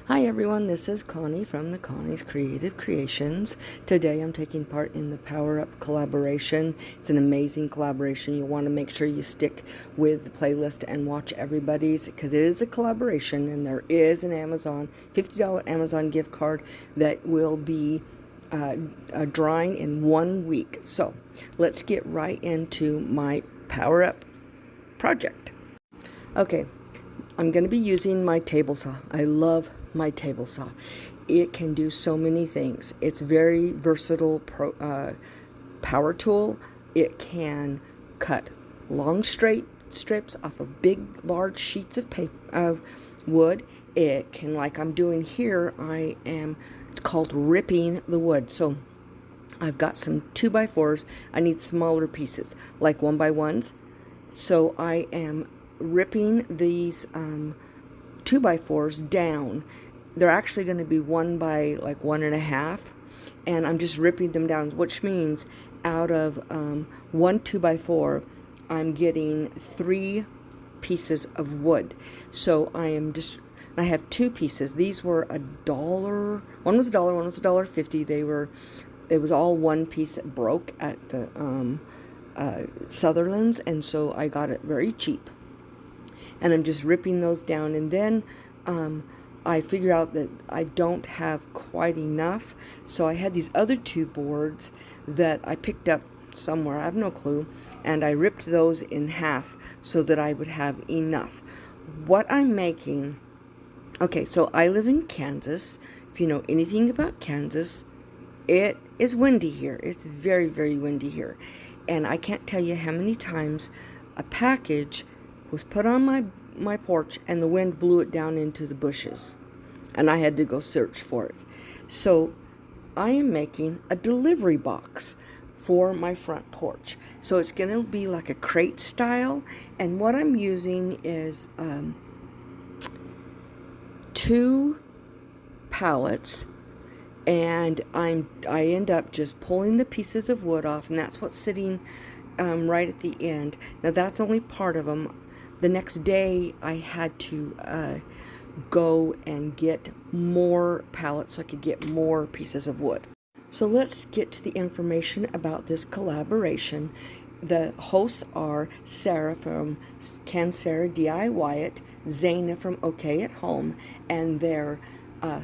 Hi everyone, this is Connie from the Connie's Creative Creations. Today I'm taking part in the Power Up collaboration. It's an amazing collaboration. You'll want to make sure you stick with the playlist and watch everybody's, because it is a collaboration and there is an Amazon $50 Amazon gift card that will be drawing in 1 week. So let's get right into my Power Up project. Okay, I'm going to be using my table saw. I love my table saw. It can do so many things. It's very versatile power tool. It can cut long straight strips off of big large sheets of paper of wood. It can, like I'm doing here, it's called ripping the wood. So I've got some 2x4s. I need smaller pieces like 1x1s. So I am ripping these 2x4s down. They're actually going to be 1 by like 1.5, and I'm just ripping them down, which means out of one 2x4 I'm getting 3 pieces of wood. So I have 2 pieces. These were $1. One was $1, one was $1.50. It was all one piece that broke at the Sutherland's, and so I got it very cheap. And I'm just ripping those down, and then I figure out that I don't have quite enough, so I had these other 2 boards that I picked up somewhere, I have no clue, and I ripped those in half so that I would have enough. What I'm making, okay, so I live in Kansas. If you know anything about Kansas, it is windy here. It's very, very windy here, and I can't tell you how many times a package was put on my porch and the wind blew it down into the bushes, and I had to go search for it. So I am making a delivery box for my front porch. So it's going to be like a crate style, and what I'm using is 2 pallets, and I end up just pulling the pieces of wood off, and that's what's sitting right at the end. Now that's only part of them. The next day I had to go and get more pallets so I could get more pieces of wood. So let's get to the information about this collaboration. The hosts are Sarah from Can Sarah DIY It, Zana from OK at Home, and their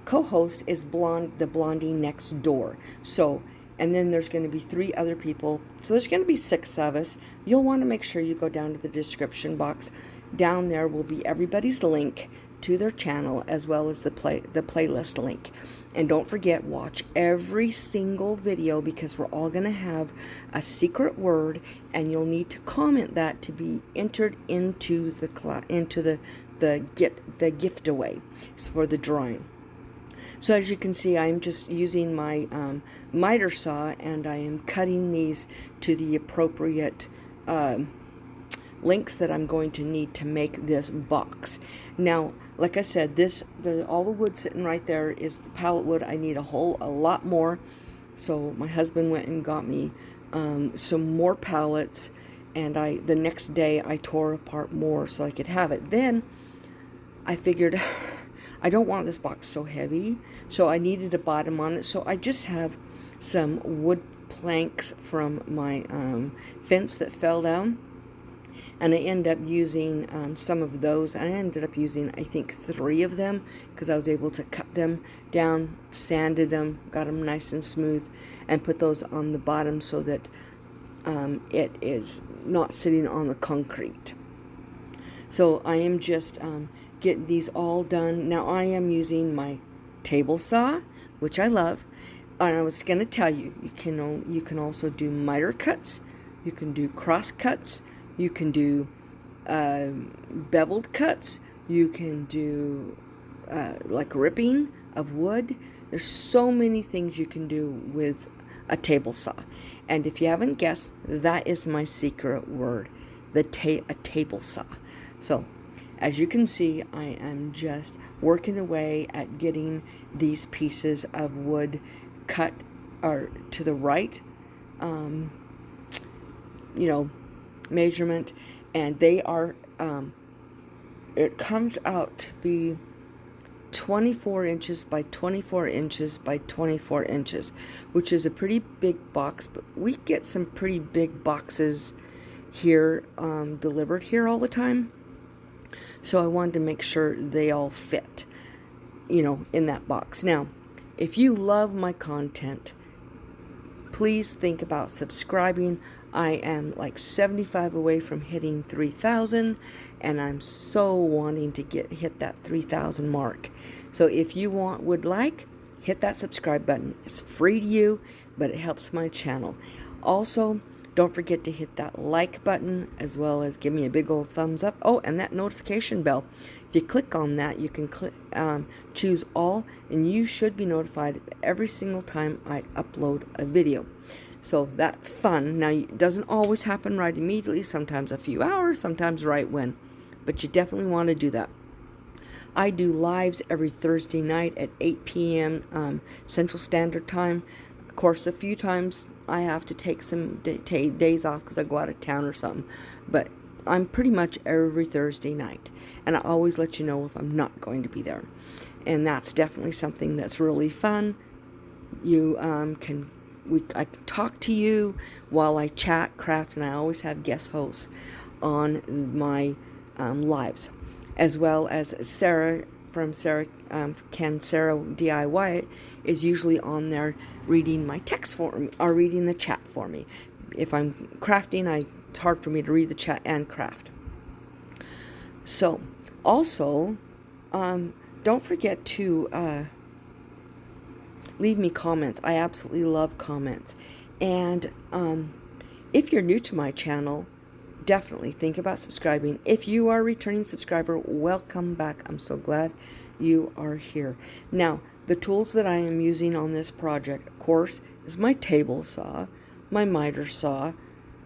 co-host is the Blondie next door. So, and then there's going to be 3 other people. So there's going to be 6 of us. You'll want to make sure you go down to the description box. Down there will be everybody's link to their channel, as well as the playlist link. And don't forget, watch every single video, because we're all going to have a secret word, and you'll need to comment that to be entered into the giveaway for the drawing. So as you can see, I'm just using my miter saw, and I am cutting these to the appropriate lengths that I'm going to need to make this box. Now, like I said, all the wood sitting right there is the pallet wood. I need a lot more. So my husband went and got me some more pallets, and the next day I tore apart more so I could have it. Then I figured I don't want this box so heavy, so I needed a bottom on it. So I just have some wood planks from my fence that fell down, and I ended up using some of those. I ended up using, I think, 3 of them, because I was able to cut them down, sanded them, got them nice and smooth, and put those on the bottom so that it is not sitting on the concrete. So I am just getting these all done. Now I am using my table saw, which I love, and I was going to tell you, you can also do miter cuts, you can do cross cuts, you can do beveled cuts, you can do like ripping of wood. There's so many things you can do with a table saw. And if you haven't guessed, that is my secret word, a table saw. So as you can see, I am just working away at getting these pieces of wood cut or to the right measurement, and they are it comes out to be 24 inches by 24 inches by 24 inches, which is a pretty big box, but we get some pretty big boxes here delivered here all the time. So I wanted to make sure they all fit, you know, in that box. Now, if you love my content, please think about subscribing. I am like 75 away from hitting 3,000, and I'm so wanting to hit that 3,000 mark. So if you would like, hit that subscribe button. It's free to you, but it helps my channel. Also, don't forget to hit that like button, as well as give me a big old thumbs up. Oh, and that notification bell. If you click on that, you can choose all, and you should be notified every single time I upload a video. So that's fun. Now, it doesn't always happen right immediately. Sometimes a few hours, sometimes right when. But you definitely want to do that. I do lives every Thursday night at 8 p.m. Central Standard Time. Of course, a few times I have to take some days off because I go out of town or something. But I'm pretty much every Thursday night. And I always let you know if I'm not going to be there. And that's definitely something that's really fun. You I can talk to you while I chat, craft, and I always have guest hosts on my lives, as well as Sarah from Can Sarah DIY It is usually on there reading my text for me, or reading the chat for me. If I'm crafting, it's hard for me to read the chat and craft. So, also, don't forget to leave me comments. I absolutely love comments. And if you're new to my channel, definitely think about subscribing. If you are a returning subscriber, welcome back. I'm so glad you are here. Now, the tools that I am using on this project, of course, is my table saw, my miter saw,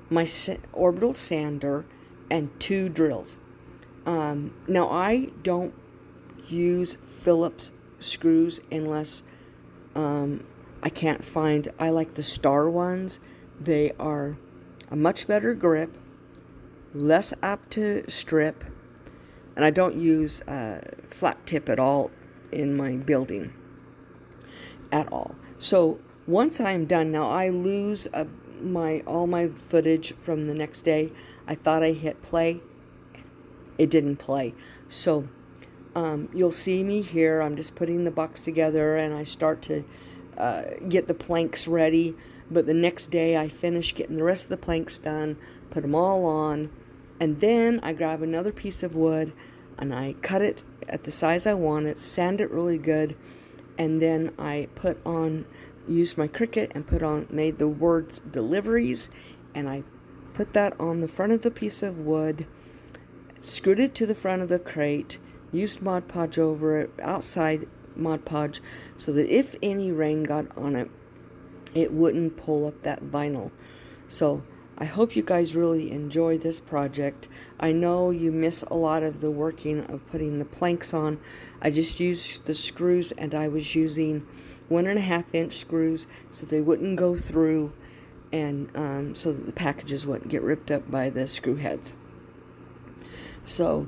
my orbital sander, and 2 drills. Now, I don't use Phillips screws unless I can't find. I like the star ones. They are a much better grip, less apt to strip, and I don't use flat tip at all in my building at all. So once I'm done, now I lose all my footage from the next day. I thought I hit play. It didn't play. So you'll see me here. I'm just putting the box together, and I start to get the planks ready. But the next day I finish getting the rest of the planks done, put them all on, and then I grab another piece of wood and I cut it at the size I want it, sand it really good, and then I used my Cricut and made the words deliveries, and I put that on the front of the piece of wood, screwed it to the front of the crate, used Mod Podge over it, outside Mod Podge, so that if any rain got on it, it wouldn't pull up that vinyl. So I hope you guys really enjoy this project. I know you miss a lot of the working of putting the planks on. I just used the screws, and I was using 1.5 inch screws so they wouldn't go through, and so that the packages wouldn't get ripped up by the screw heads. So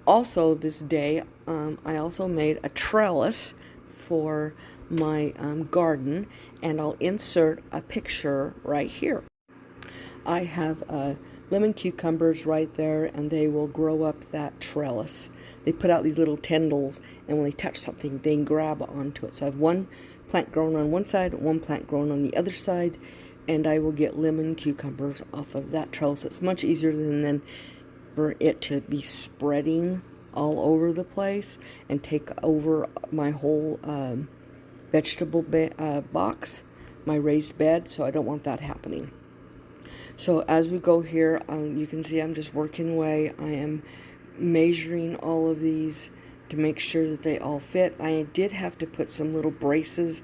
also this day, I also made a trellis for my garden, and I'll insert a picture right here. I have lemon cucumbers right there, and they will grow up that trellis. They put out these little tendrils, and when they touch something, they grab onto it. So I have one plant growing on one side, one plant growing on the other side, and I will get lemon cucumbers off of that trellis. It's much easier than for it to be spreading all over the place and take over my whole vegetable box, my raised bed, so I don't want that happening. So as we go here, you can see I'm just working away. I am measuring all of these to make sure that they all fit. I did have to put some little braces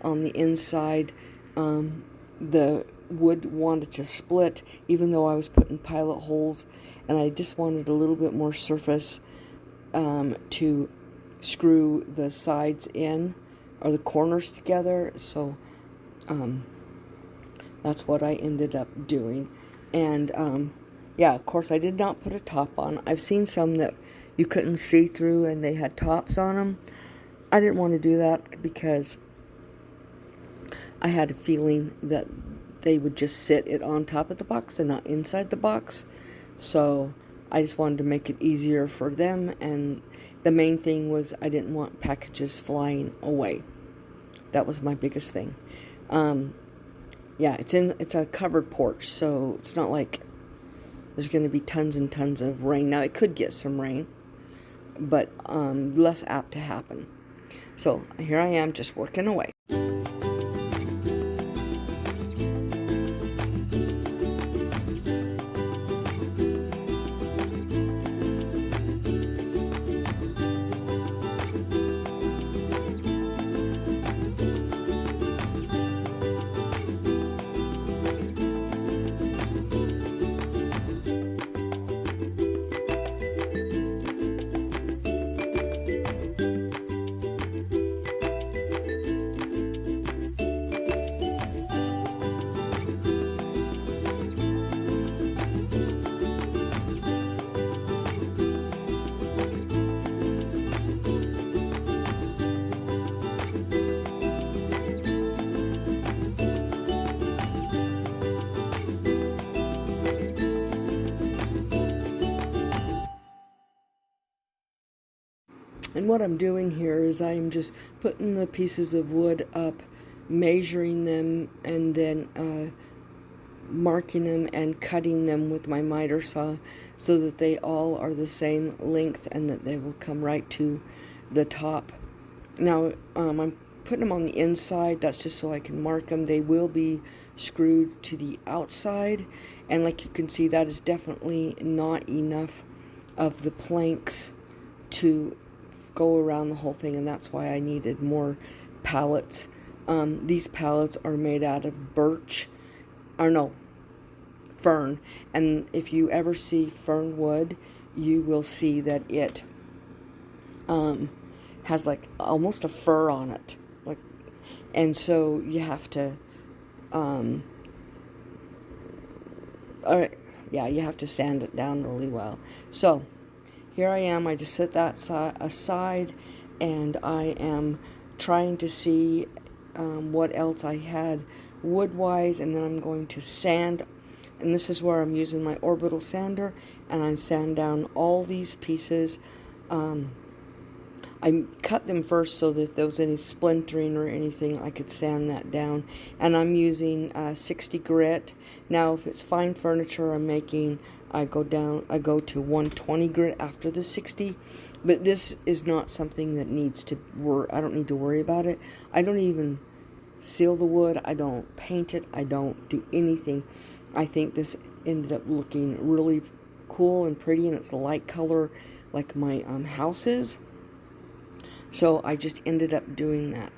on the inside. The wood wanted to split, even though I was putting pilot holes, and I just wanted a little bit more surface to screw the sides in, or the corners together. So that's what I ended up doing. And yeah, of course I did not put a top on. I've seen some that you couldn't see through and they had tops on them. I didn't want to do that because I had a feeling that they would just sit it on top of the box and not inside the box. So I just wanted to make it easier for them, and the main thing was I didn't want packages flying away. That was my biggest thing. Yeah, it's a covered porch, so it's not like there's going to be tons and tons of rain. Now it could get some rain, but less apt to happen. So here I am just working away. And what I'm doing here is I'm just putting the pieces of wood up, measuring them, and then marking them and cutting them with my miter saw so that they all are the same length and that they will come right to the top. Now I'm putting them on the inside. That's just so I can mark them. They will be screwed to the outside, and like you can see, that is definitely not enough of the planks to go around the whole thing, and that's why I needed more pallets. These pallets are made out of birch, or no, fern, and if you ever see fern wood, you will see that it has like almost a fur on it, like, and so you have to you have to sand it down really well. So here I am, I just set that aside, and I am trying to see what else I had wood-wise, and then I'm going to sand, and this is where I'm using my orbital sander, and I sand down all these pieces. I cut them first so that if there was any splintering or anything, I could sand that down. And I'm using 60 grit. Now, if it's fine furniture I'm making, I go to 120 grit after the 60. But this is not something that needs to I don't need to worry about it. I don't even seal the wood. I don't paint it. I don't do anything. I think this ended up looking really cool and pretty, and it's a light color like my house is. So I just ended up doing that.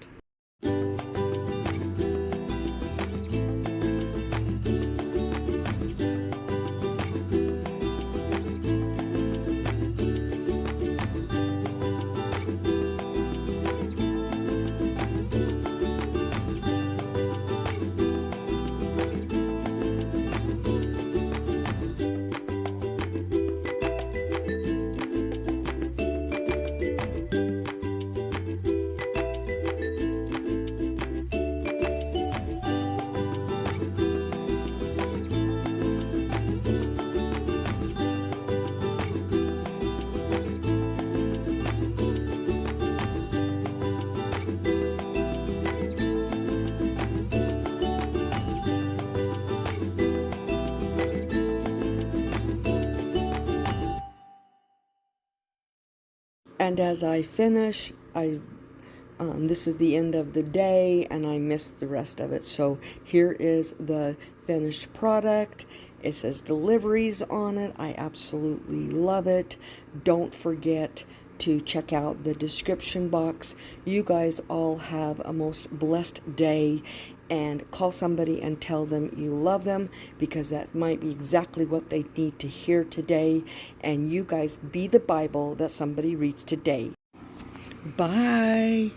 And as I finish, this is the end of the day, and I missed the rest of it. So here is the finished product. It says deliveries on it. I absolutely love it. Don't forget to check out the description box. You guys all have a most blessed day, and call somebody and tell them you love them, because that might be exactly what they need to hear today. And you guys be the Bible that somebody reads today. Bye.